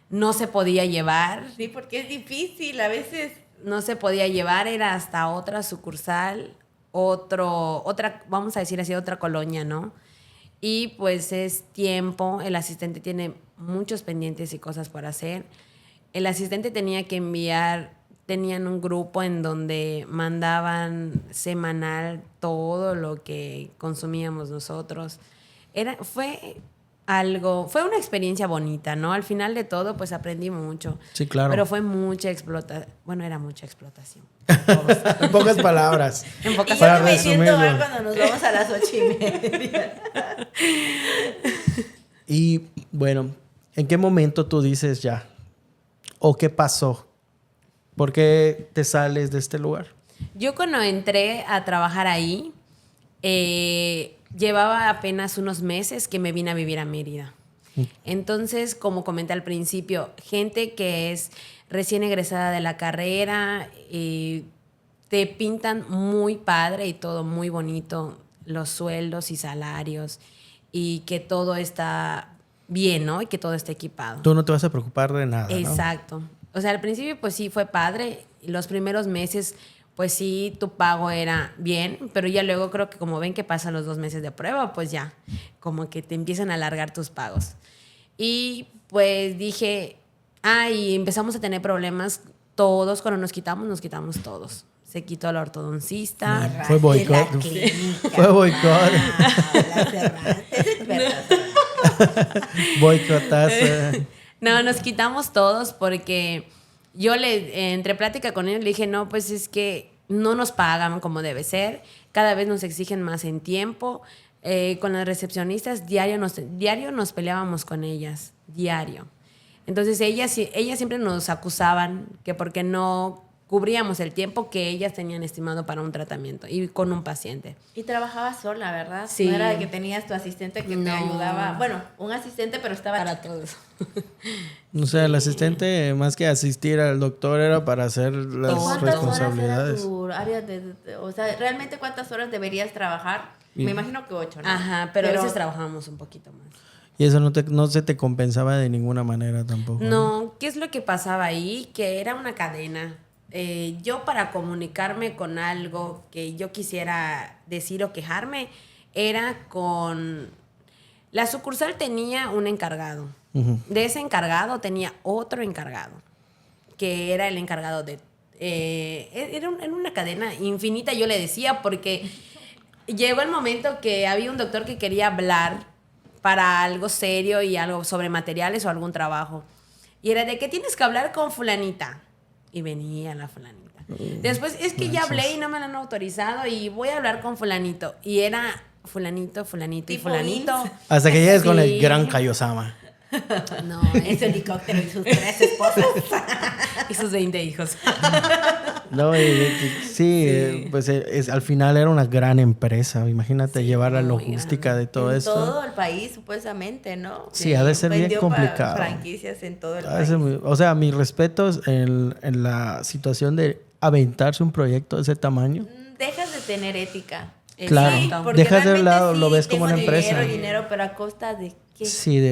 no se podía llevar. Sí, porque es difícil, a veces. No se podía llevar, era hasta otra sucursal, otra, vamos a decir así, otra colonia, ¿no? Y pues es tiempo, el asistente tiene muchos pendientes y cosas por hacer. El asistente tenía que tenían un grupo en donde mandaban semanal todo lo que consumíamos nosotros. Fue una experiencia bonita, ¿no? Al final de todo, pues aprendí mucho. Sí, claro. Pero fue mucha explotación. Bueno, era mucha explotación. En pocas palabras. En pocas Y yo Para que me siento resumirlo. mal cuando nos vamos a las 8:30. Y bueno, ¿en qué momento tú dices ya? ¿O qué pasó? ¿Por qué te sales de este lugar? Yo cuando entré a trabajar ahí, llevaba apenas unos meses que me vine a vivir a Mérida. Entonces, como comenté al principio, gente que es recién egresada de la carrera, te pintan muy padre y todo muy bonito, los sueldos y salarios, y que todo está bien, ¿no? Y que todo está equipado. Tú no te vas a preocupar de nada, ¿no? Exacto. O sea, al principio pues sí fue padre. Los primeros meses pues sí tu pago era bien, pero ya luego creo que como ven que pasan los 2 meses de prueba, pues ya como que te empiezan a alargar tus pagos. Y pues dije, y empezamos a tener problemas todos. Cuando nos quitamos todos. Se quitó el ortodoncista. Fue boicot. Fue boicot. La cerraste. Es verdad. Boicotazo. No, nos quitamos todos porque yo entre plática con ellos le dije, no, pues es que no nos pagan como debe ser, cada vez nos exigen más en tiempo. Con las recepcionistas diario nos peleábamos con ellas, diario. Entonces ellas siempre nos acusaban que porque no cubríamos el tiempo que ellas tenían estimado para un tratamiento y con un paciente. Y trabajabas sola, ¿verdad? Sí. No era de que tenías tu asistente que te ayudaba. Bueno, un asistente, pero estaba Para todos. O sea, el asistente, más que asistir al doctor, era para hacer las ¿Cuántas responsabilidades. ¿Cuántas horas era tu área o sea, realmente cuántas horas deberías trabajar? Me imagino que 8, ¿no? Ajá, pero a veces trabajábamos un poquito más. Y eso no se te compensaba de ninguna manera tampoco. No, ¿qué es lo que pasaba ahí? Que era una cadena. Yo para comunicarme con algo que yo quisiera decir o quejarme, era con... La sucursal tenía un encargado. Ujú. De ese encargado tenía otro encargado, que era el encargado de... era una cadena infinita, yo le decía, porque llegó el momento que había un doctor que quería hablar para algo serio y algo sobre materiales o algún trabajo. Y era de que tienes que hablar con fulanita. Y venía la fulanita. Después, es que ya hablé y no me lo han autorizado y voy a hablar con fulanito. Y era fulanito y Tipo fulanito. Vince. Hasta que llegues con el Sí. gran Kaiosama. No, Ese helicóptero y sus 3 esposas. y sus 20 hijos. No, sí, pues al final era una gran empresa. Imagínate llevar la muy logística grande. de todo en eso. todo el país, supuestamente, ¿no? Sí, ha de ser bien Vendió complicado. franquicias en todo el Ha de país. ser o sea, mis respetos en la situación de aventarse un proyecto de ese tamaño. Dejas de tener ética. Claro. Sí, porque Dejas de realmente lado, lo ves como tengo una empresa. Dinero, pero a costa de qué. Sí,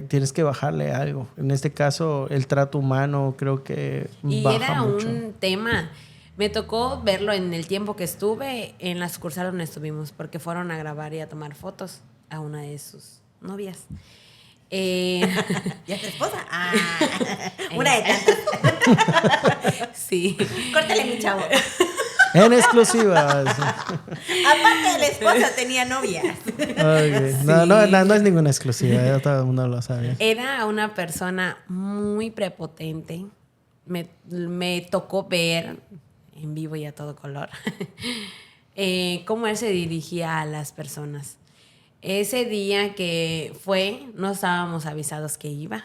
tienes que bajarle algo. En este caso, el trato humano creo que Y baja era mucho. un tema. Me tocó verlo en el tiempo que estuve en la sucursal donde estuvimos, porque fueron a grabar y a tomar fotos a una de sus novias. ¿Y a tu esposa? Ah, una de tantas. Sí. Córtale, mi chavo. En exclusiva. Sí. Aparte de la esposa, tenía novia. Ok. No es ninguna exclusiva, ya todo el mundo lo sabe. Era una persona muy prepotente. Me tocó ver en vivo y a todo color cómo él se dirigía a las personas. Ese día que fue, no estábamos avisados que iba,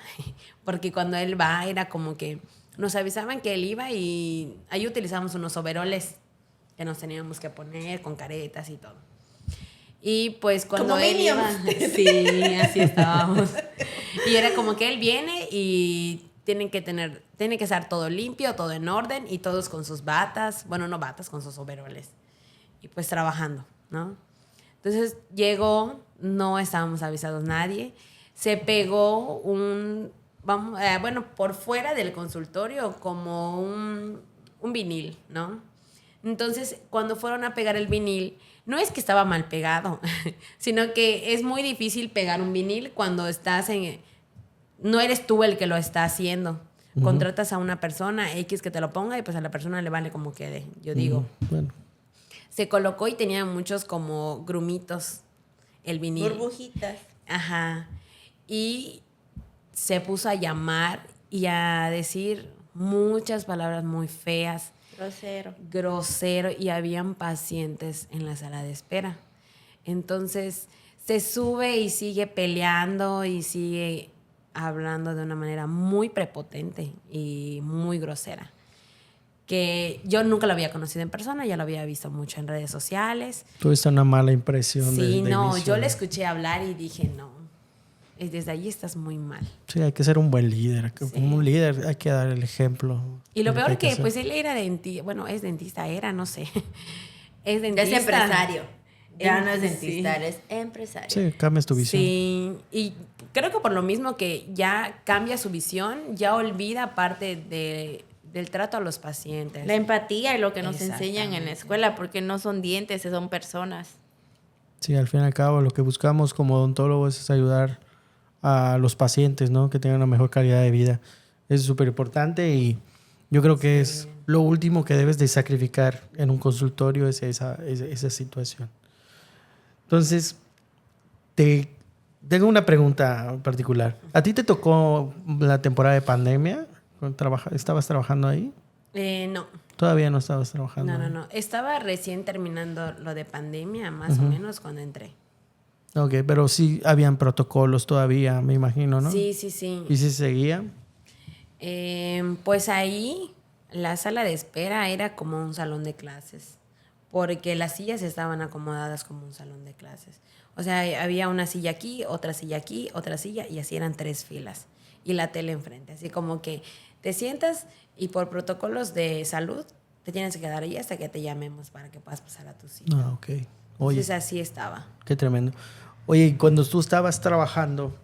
porque cuando él va era como que nos avisaban que él iba y ahí utilizamos unos overoles que nos teníamos que poner con caretas y todo. Y pues cuando Como él iba, Minions. sí, así estábamos. Y era como que él viene y tiene que estar todo limpio, todo en orden y todos con sus batas, bueno, no batas, con sus overoles. Y pues trabajando, ¿no? Entonces llegó, no estábamos avisados nadie, se pegó por fuera del consultorio como un vinil, ¿no? Entonces, cuando fueron a pegar el vinil, no es que estaba mal pegado, sino que es muy difícil pegar un vinil cuando no eres tú el que lo está haciendo. Contratas a una persona X que te lo ponga y pues a la persona le vale como quede, yo digo. Bueno. Se colocó y tenía muchos como grumitos el vinil. Burbujitas. Ajá. Y se puso a llamar y a decir muchas palabras muy feas, grosero, y habían pacientes en la sala de espera. Entonces se sube y sigue peleando y sigue hablando de una manera muy prepotente y muy grosera, que yo nunca lo había conocido en persona, ya lo había visto mucho en redes sociales. Tuviste una mala impresión. Sí, de no, inicio, yo ¿no? le escuché hablar y dije, no, desde allí estás muy mal. Sí, hay que ser un buen líder. Sí. Como un líder hay que dar el ejemplo. Y lo de peor hay que hacer. pues él era dentista, bueno, es dentista, no sé. Es Ya dentista. es empresario. Ya no es Sí. dentista, es empresario. Sí, cambias tu visión. Sí, y creo que por lo mismo que ya cambia su visión, ya olvida parte del trato a los pacientes. La empatía y lo que nos enseñan en la Exactamente. escuela, porque no son dientes, son personas. Sí, al fin y al cabo lo que buscamos como odontólogos es ayudar a los pacientes, ¿no? Que tengan una mejor calidad de vida. Eso es súper importante y yo creo que es lo último que debes de sacrificar en un consultorio, es esa situación. Entonces, tengo una pregunta particular. ¿A ti te tocó la temporada de pandemia? ¿Estabas trabajando ahí? No. Todavía no estabas trabajando. No. Estaba recién terminando lo de pandemia, más o menos, cuando entré. Ok, pero sí habían protocolos todavía, me imagino, ¿no? Sí. ¿Y si seguía? Pues ahí la sala de espera era como un salón de clases, porque las sillas estaban acomodadas como un salón de clases. O sea, había una silla aquí, otra silla, y así eran 3 filas. Y la tele enfrente, así como que te sientas y por protocolos de salud te tienes que quedar ahí hasta que te llamemos para que puedas pasar a tu silla. Ah, ok. Oye, Entonces así estaba. qué tremendo. Oye, y cuando tú estabas trabajando,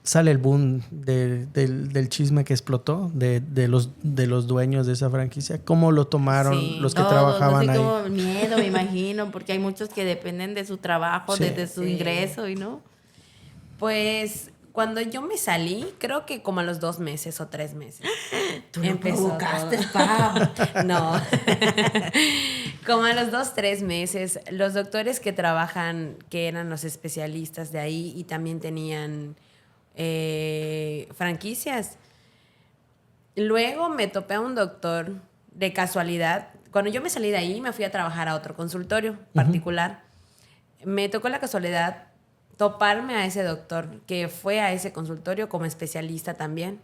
sale el boom del chisme que explotó de los dueños de esa franquicia. ¿Cómo lo tomaron Sí. los que Todos, trabajaban así ahí? como miedo, me imagino, porque hay muchos que dependen de su trabajo, Sí. de su ingreso, y no. Pues cuando yo me salí, creo que como a los 2 meses o 3 meses. Tú lo empezó provocaste, todo. Pam. No. Como a los 2, 3 meses, los doctores que trabajan, que eran los especialistas de ahí y también tenían franquicias. Luego me topé a un doctor de casualidad, cuando yo me salí de ahí, me fui a trabajar a otro consultorio particular. Me tocó la casualidad toparme a ese doctor que fue a ese consultorio como especialista también.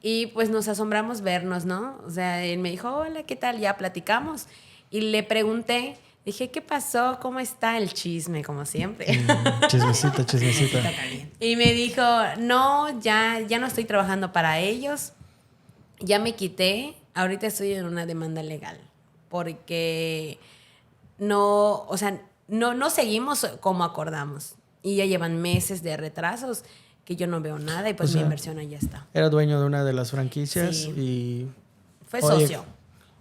Y pues nos asombramos vernos, ¿no? O sea, él me dijo, hola, ¿qué tal? Ya platicamos. Y le pregunté, dije, ¿qué pasó? ¿Cómo está el chisme? Como siempre. Chismecito. Y me dijo, no, ya no estoy trabajando para ellos. Ya me quité. Ahorita estoy en una demanda legal. Porque no seguimos como acordamos. Y ya llevan meses de retrasos que yo no veo nada y pues mi inversión ahí está. Era dueño de una de las franquicias y... Fue socio.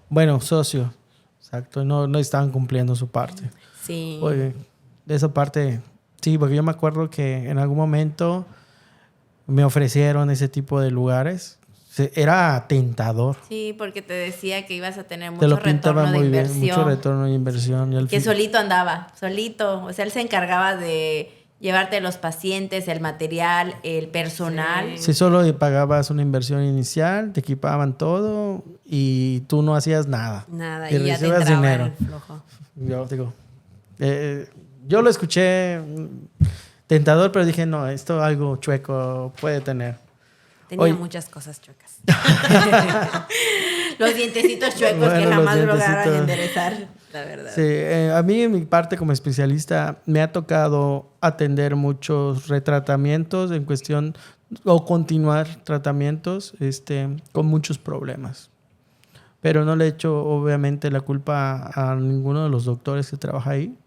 Bueno, socio. Exacto. No estaban cumpliendo su parte. Sí. Oye, de esa parte... Sí, porque yo me acuerdo que en algún momento me ofrecieron ese tipo de lugares. Era tentador. Sí, porque te decía que ibas a tener Te mucho lo pintaba retorno de muy bien, inversión. mucho retorno de inversión. Y al Que fin- solito andaba, solito. O sea, él se encargaba de llevarte los pacientes, el material, el personal. Si solo pagabas una inversión inicial, te equipaban todo y tú no hacías nada. Nada, Y y ya te recibías entraba dinero. el flojo. Yo digo, yo lo escuché tentador, pero dije, no, esto algo chueco puede tener. Tenía Oye. muchas cosas chuecas. Los dientecitos chuecos Bueno, que los jamás lograron dientecitos. enderezar, la verdad. Sí, a mí en mi parte como especialista me ha tocado atender muchos retratamientos en cuestión o continuar tratamientos con muchos problemas. Pero no le echo obviamente la culpa a ninguno de los doctores que trabaja ahí,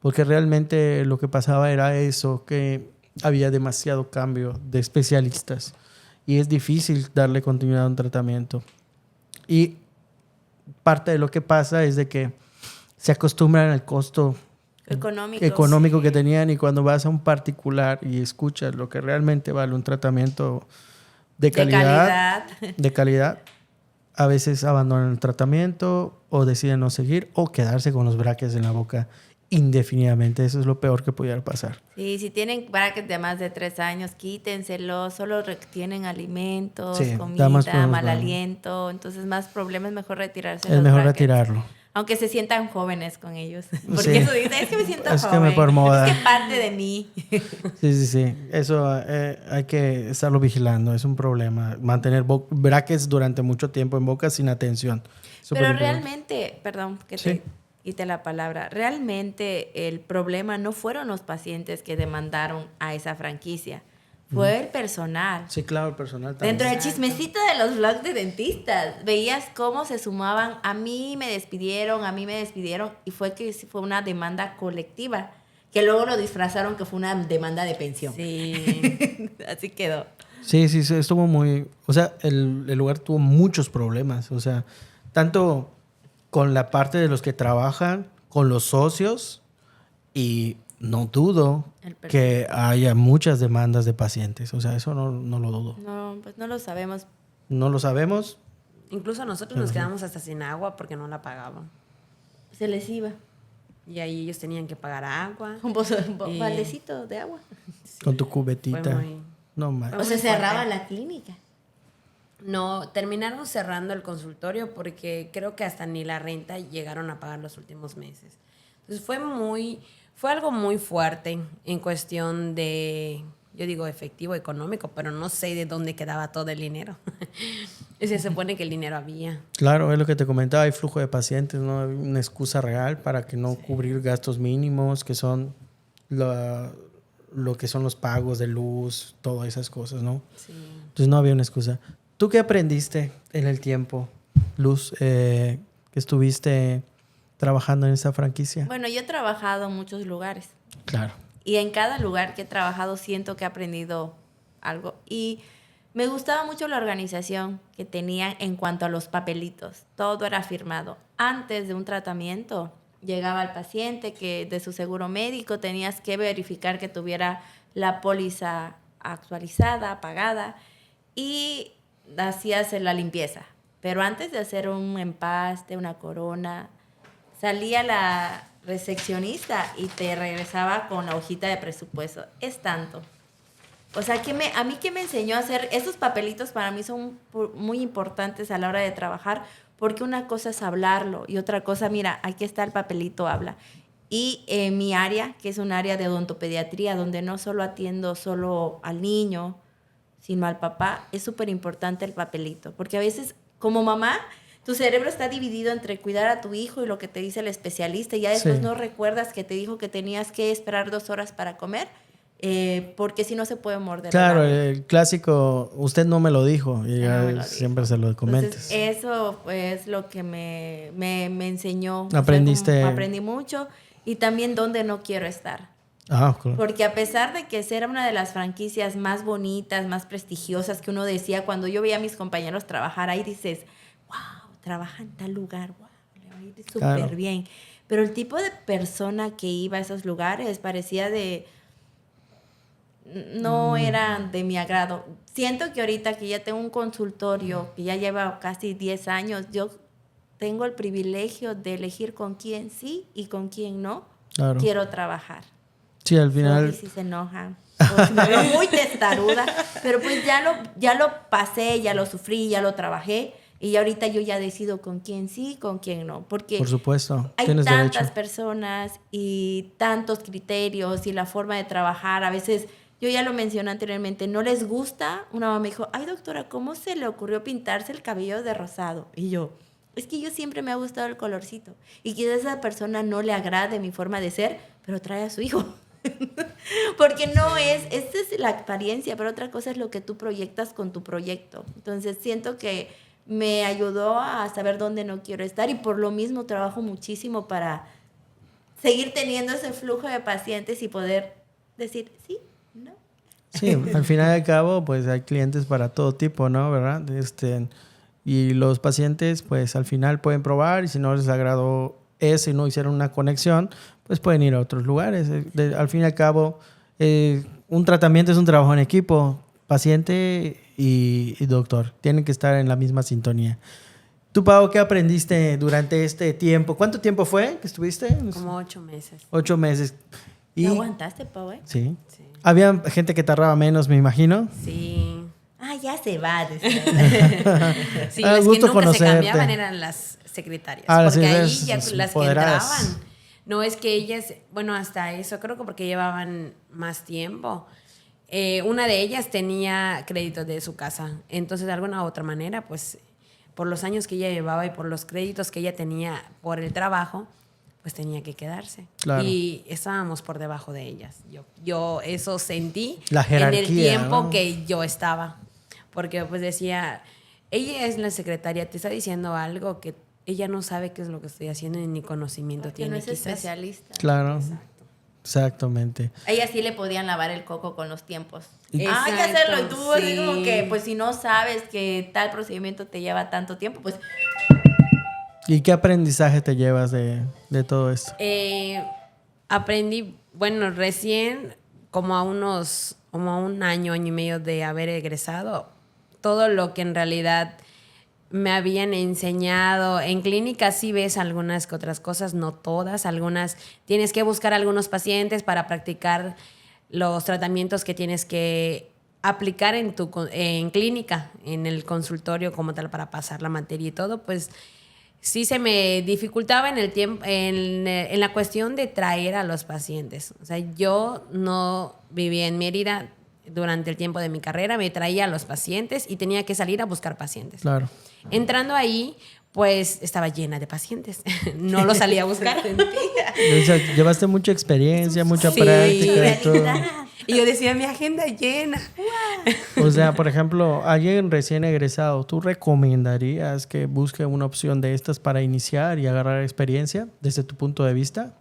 porque realmente lo que pasaba era eso, que había demasiado cambio de especialistas y es difícil darle continuidad a un tratamiento. Y parte de lo que pasa es de que se acostumbran al costo Económico. que tenían, y cuando vas a un particular y escuchas lo que realmente vale un tratamiento de calidad, a veces abandonan el tratamiento o deciden no seguir o quedarse con los brackets en la boca indefinidamente. Eso es lo peor que pudiera pasar. Sí, si tienen brackets de más de 3 años, quítenselos. Solo retienen alimentos, Sí, da comida, más problemas, mal ¿verdad? aliento. Entonces, más problemas, mejor retirarse Es los mejor brackets. retirarlo. Aunque se sientan jóvenes con ellos. Porque Sí. eso dice, es que me siento Es que joven. me por moda. Es que parte de mí. Sí. Eso hay que estarlo vigilando. Es un problema. Mantener brackets durante mucho tiempo en boca sin atención. Súper Pero importante. realmente, perdón que Sí. te quite la palabra, realmente el problema no fueron los pacientes que demandaron a esa franquicia, fue el personal. Sí, claro, el personal también. Dentro del chismecito de los blogs de dentistas, veías cómo se sumaban, a mí me despidieron, y fue una demanda colectiva, que luego lo disfrazaron que fue una demanda de pensión. Sí. Así quedó. Sí, estuvo muy... O sea, el lugar tuvo muchos problemas. O sea, tanto con la parte de los que trabajan, con los socios, y no dudo El personal. que haya muchas demandas de pacientes. O sea, eso no lo dudo. No, pues no lo sabemos. No lo sabemos. Incluso nosotros nos quedamos hasta sin agua porque no la pagaban. Se les iba Y ahí ellos tenían que pagar agua. un Y- baldecito de agua. Con tu cubetita. Fue muy- No más. O Muy se fuerte. cerraba la clínica. No, terminaron cerrando el consultorio porque creo que hasta ni la renta llegaron a pagar los últimos meses. Entonces fue algo muy fuerte en cuestión de, yo digo efectivo, económico, pero no sé de dónde quedaba todo el dinero. Y se supone que el dinero había. Claro, es lo que te comentaba, hay flujo de pacientes, no hay una excusa real para que no cubrir gastos mínimos, que son lo que son los pagos de luz, todas esas cosas, ¿no? Sí. Entonces no había una excusa. ¿Tú qué aprendiste en el tiempo, Luz, que estuviste trabajando en esa franquicia? Bueno, yo he trabajado en muchos lugares Claro. y en cada lugar que he trabajado siento que he aprendido algo y me gustaba mucho la organización que tenían en cuanto a los papelitos. Todo era firmado. Antes de un tratamiento llegaba el paciente que de su seguro médico tenías que verificar que tuviera la póliza actualizada, pagada y hacías la limpieza. Pero antes de hacer un empaste, una corona, salía la recepcionista y te regresaba con la hojita de presupuesto. Es tanto. O sea, a mí que me enseñó a hacer esos papelitos para mí son muy importantes a la hora de trabajar porque una cosa es hablarlo y otra cosa, mira, aquí está el papelito, habla. Y en mi área, que es un área de odontopediatría, donde no solo atiendo solo al niño, sino al papá, es súper importante el papelito, porque a veces como mamá, tu cerebro está dividido entre cuidar a tu hijo y lo que te dice el especialista, y ya después no recuerdas que te dijo que tenías que esperar 2 horas para comer, porque si no se puede morder. Claro, el clásico, usted no me lo dijo, y siempre se lo comentes. Entonces, eso es lo que me enseñó. Aprendiste. Aprendí mucho, y también dónde no quiero estar. Ah, claro. Porque a pesar de que era una de las franquicias más bonitas, más prestigiosas que uno decía, cuando yo veía a mis compañeros trabajar ahí, dices, wow, trabaja en tal lugar, wow, le va a ir súper bien. Pero el tipo de persona que iba a esos lugares parecía no eran de mi agrado. Siento que ahorita que ya tengo un consultorio que ya lleva casi 10 años, yo tengo el privilegio de elegir con quién sí y con quién no quiero trabajar. Sí, al final. Sorry si se enoja. Me veo muy testaruda, pero pues ya lo pasé, ya lo sufrí, ya lo trabajé, y ahorita yo ya decido con quién sí, con quién no, porque por supuesto, hay tienes tantas derecho. personas y tantos criterios y la forma de trabajar. A veces, yo ya lo mencioné anteriormente, no les gusta. Una mamá me dijo, ay doctora, ¿cómo se le ocurrió pintarse el cabello de rosado? Y yo, es que yo siempre me ha gustado el colorcito, y quizás a esa persona no le agrade mi forma de ser, pero trae a su hijo. Porque esta es la apariencia, pero otra cosa es lo que tú proyectas con tu proyecto. Entonces siento que me ayudó a saber dónde no quiero estar, y por lo mismo trabajo muchísimo para seguir teniendo ese flujo de pacientes y poder decir sí, no. Sí, al final y al cabo, pues hay clientes para todo tipo, ¿no? ¿Verdad? Y los pacientes, pues al final pueden probar, y si no les agradó eso y no hicieron una conexión, pues pueden ir a otros lugares. Al fin y al cabo, un tratamiento es un trabajo en equipo. Paciente y doctor tienen que estar en la misma sintonía. ¿Tú, Pau, qué aprendiste durante este tiempo? ¿Cuánto tiempo fue que estuviste? Como 8 meses. 8 meses. ¿Y aguantaste, Pau? Sí. Había gente que tardaba menos, me imagino. Sí. Ah, ya se va. Sí, las que nunca se cambiaban eran las secretarias. Porque ahí ya las que entraban. No es que ellas, bueno, hasta eso, creo que porque llevaban más tiempo. Una de ellas tenía créditos de su casa. Entonces, de alguna u otra manera, pues, por los años que ella llevaba y por los créditos que ella tenía por el trabajo, pues tenía que quedarse. Claro. Y estábamos por debajo de ellas. Yo eso sentí la jerarquía, en el tiempo, ¿no?, que yo estaba. Porque pues decía, ella es la secretaria, te está diciendo algo que ella no sabe qué es lo que estoy haciendo, ni conocimiento porque tiene. No es quizás especialista. Claro. Exacto. Exactamente. A ella sí le podían lavar el coco con los tiempos. Exacto, hay que hacerlo. Y tú sí. así como que, pues si no sabes que tal procedimiento te lleva tanto tiempo, pues... ¿Y qué aprendizaje te llevas de todo esto? Aprendí, bueno, recién, como a un año y medio de haber egresado, todo lo que en realidad me habían enseñado. En clínica sí ves algunas que otras cosas, no todas. Algunas tienes que buscar algunos pacientes para practicar los tratamientos que tienes que aplicar en clínica, en el consultorio como tal, para pasar la materia y todo. Pues sí se me dificultaba en el tiempo, en la cuestión de traer a los pacientes. O sea, yo no vivía en Mérida durante el tiempo de mi carrera, me traía a los pacientes y tenía que salir a buscar pacientes. Claro. Entrando ahí, pues estaba llena de pacientes. No los salía a buscar. O sea, llevaste mucha experiencia, mucha práctica y todo. Y yo decía, mi agenda llena. O sea, por ejemplo, alguien recién egresado, ¿tú recomendarías que busque una opción de estas para iniciar y agarrar experiencia desde tu punto de vista?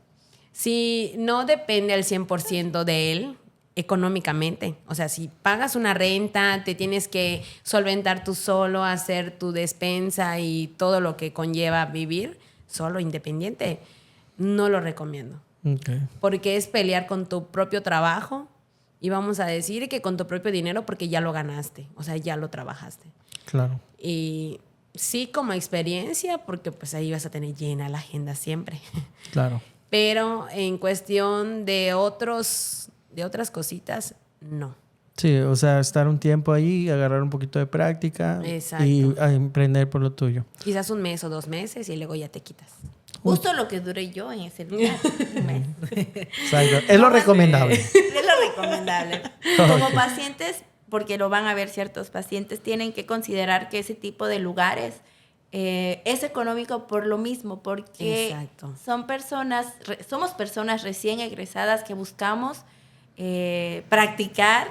Sí, no depende al 100% de él económicamente. O sea, si pagas una renta, te tienes que solventar tú solo, hacer tu despensa y todo lo que conlleva vivir solo, independiente, no lo recomiendo. Okay. Porque es pelear con tu propio trabajo y vamos a decir que con tu propio dinero, porque ya lo ganaste, o sea, ya lo trabajaste. Claro. Y sí, como experiencia, porque pues ahí vas a tener llena la agenda siempre. Claro. Pero en cuestión de otras cositas, no. Sí, o sea, estar un tiempo ahí, agarrar un poquito de práctica Exacto. y emprender por lo tuyo. Quizás 1 mes o 2 meses y luego ya te quitas. Justo lo que duré yo en ese lugar. Un mes. Exacto. Es lo recomendable. Es lo recomendable. Como Ok. pacientes, porque lo van a ver ciertos pacientes, tienen que considerar que ese tipo de lugares es económico por lo mismo, porque Exacto. somos personas recién egresadas que buscamos practicar,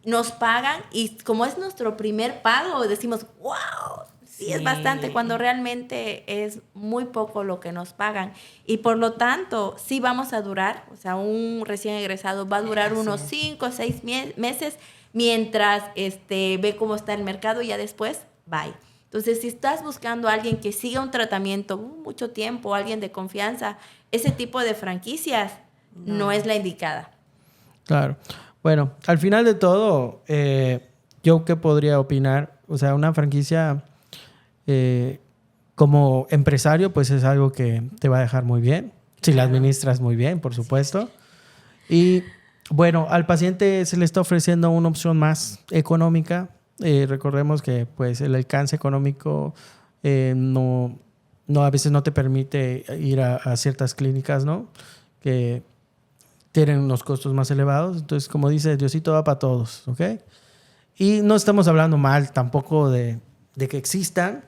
nos pagan y como es nuestro primer pago, decimos, wow, sí, es bastante, cuando realmente es muy poco lo que nos pagan. Y por lo tanto, sí vamos a durar, o sea, un recién egresado va a durar unos 5 o 6 meses mientras ve cómo está el mercado y ya después, bye. Entonces, si estás buscando a alguien que siga un tratamiento mucho tiempo, alguien de confianza, ese tipo de franquicias no es la indicada. Claro. Bueno, al final de todo, ¿yo qué podría opinar? O sea, una franquicia como empresario, pues es algo que te va a dejar muy bien. Si la administras muy bien, por supuesto. Y bueno, al paciente se le está ofreciendo una opción más económica. Recordemos que pues el alcance económico no a veces no te permite ir a ciertas clínicas, ¿no? Que tienen unos costos más elevados. Entonces, como dice, Diosito va para todos, ¿ok? Y no estamos hablando mal tampoco de que existan,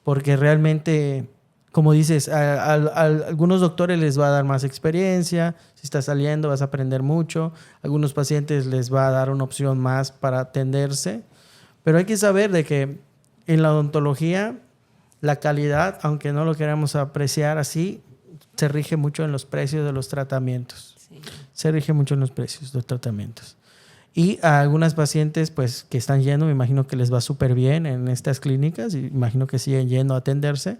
porque realmente, como dices, a algunos doctores les va a dar más experiencia. Si estás saliendo vas a aprender mucho. A algunos pacientes les va a dar una opción más para atenderse. Pero hay que saber de que en la odontología la calidad, aunque no lo queramos apreciar así, se rige mucho en los precios de los tratamientos. Sí. Se rige mucho en los precios de los tratamientos. Y a algunas pacientes pues, que están yendo, me imagino que les va súper bien en estas clínicas, y imagino que siguen yendo a atenderse.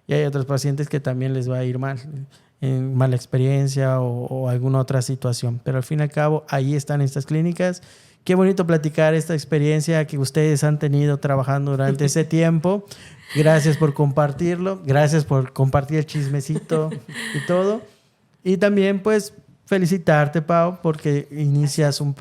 Y hay otros pacientes que también les va a ir mal, en mala experiencia o alguna otra situación. Pero al fin y al cabo, ahí están estas clínicas. Qué bonito platicar esta experiencia que ustedes han tenido trabajando durante ese tiempo. Gracias por compartirlo. Gracias por compartir el chismecito y todo. Y también, pues, felicitarte, Pau, porque inicias un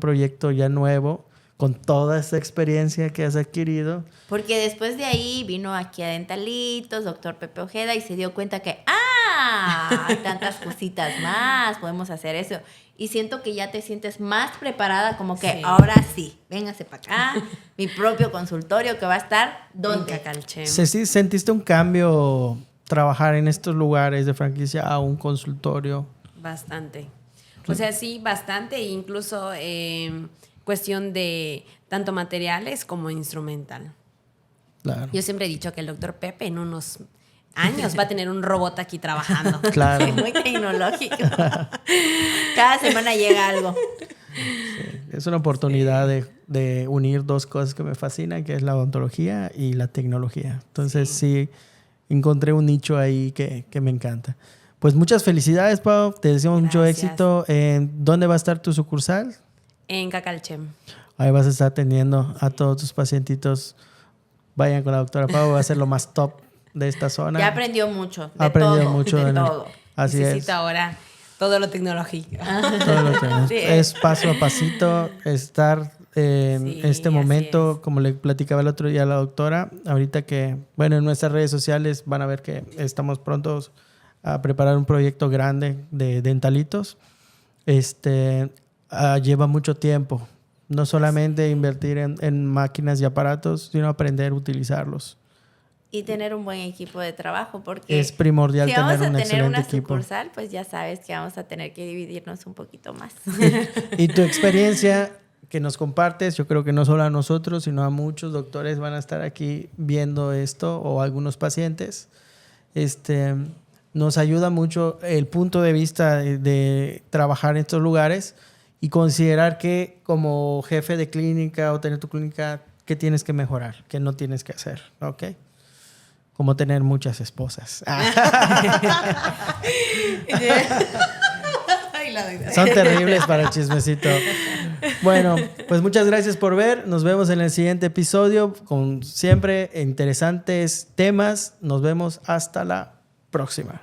proyecto ya nuevo con toda esa experiencia que has adquirido. Porque después de ahí vino aquí a Dentalitos, doctor Pepe Ojeda, y se dio cuenta que, hay tantas cositas más, podemos hacer eso. Y siento que ya te sientes más preparada, como que ahora sí, véngase para acá, mi propio consultorio que va a estar donde. En Cacalchem. ¿Sentiste un cambio trabajar en estos lugares de franquicia a un consultorio? Bastante. O sea, sí, bastante. Incluso cuestión de tanto materiales como instrumental. Claro. Yo siempre he dicho que el doctor Pepe en unos años va a tener un robot aquí trabajando. Claro. Muy tecnológico. Cada semana llega algo. Es una oportunidad de unir dos cosas que me fascinan, que es la odontología y la tecnología. Entonces sí encontré un nicho ahí que me encanta. Pues muchas felicidades, Pau. Te deseamos mucho éxito. ¿Dónde va a estar tu sucursal? En Cacalchem. Ahí vas a estar atendiendo a todos tus pacientitos. Vayan con la doctora Pau, va a ser lo más top de esta zona. Ya aprendió mucho. De Aprendió todo, mucho de de todo. Así Necesita ahora todo lo tecnológico. Todo lo que Sí. es paso a pasito, estar en Sí, este así momento, es. como le platicaba el otro día a la doctora, ahorita que, bueno, en nuestras redes sociales van a ver que estamos prontos a preparar un proyecto grande de dentalitos. Lleva mucho tiempo, no solamente invertir en máquinas y aparatos, sino aprender a utilizarlos. Y tener un buen equipo de trabajo, porque Es primordial si tener vamos a un tener excelente una equipo. sucursal, pues ya sabes que vamos a tener que dividirnos un poquito más. Y tu experiencia que nos compartes, yo creo que no solo a nosotros, sino a muchos doctores van a estar aquí viendo esto, o algunos pacientes. Nos ayuda mucho el punto de vista de trabajar en estos lugares y considerar que como jefe de clínica o tener tu clínica, ¿qué tienes que mejorar? ¿Qué no tienes que hacer? ¿Ok? Como tener muchas esposas. Son terribles para el chismecito. Bueno, pues muchas gracias por ver. Nos vemos en el siguiente episodio con siempre interesantes temas. Nos vemos hasta la próxima.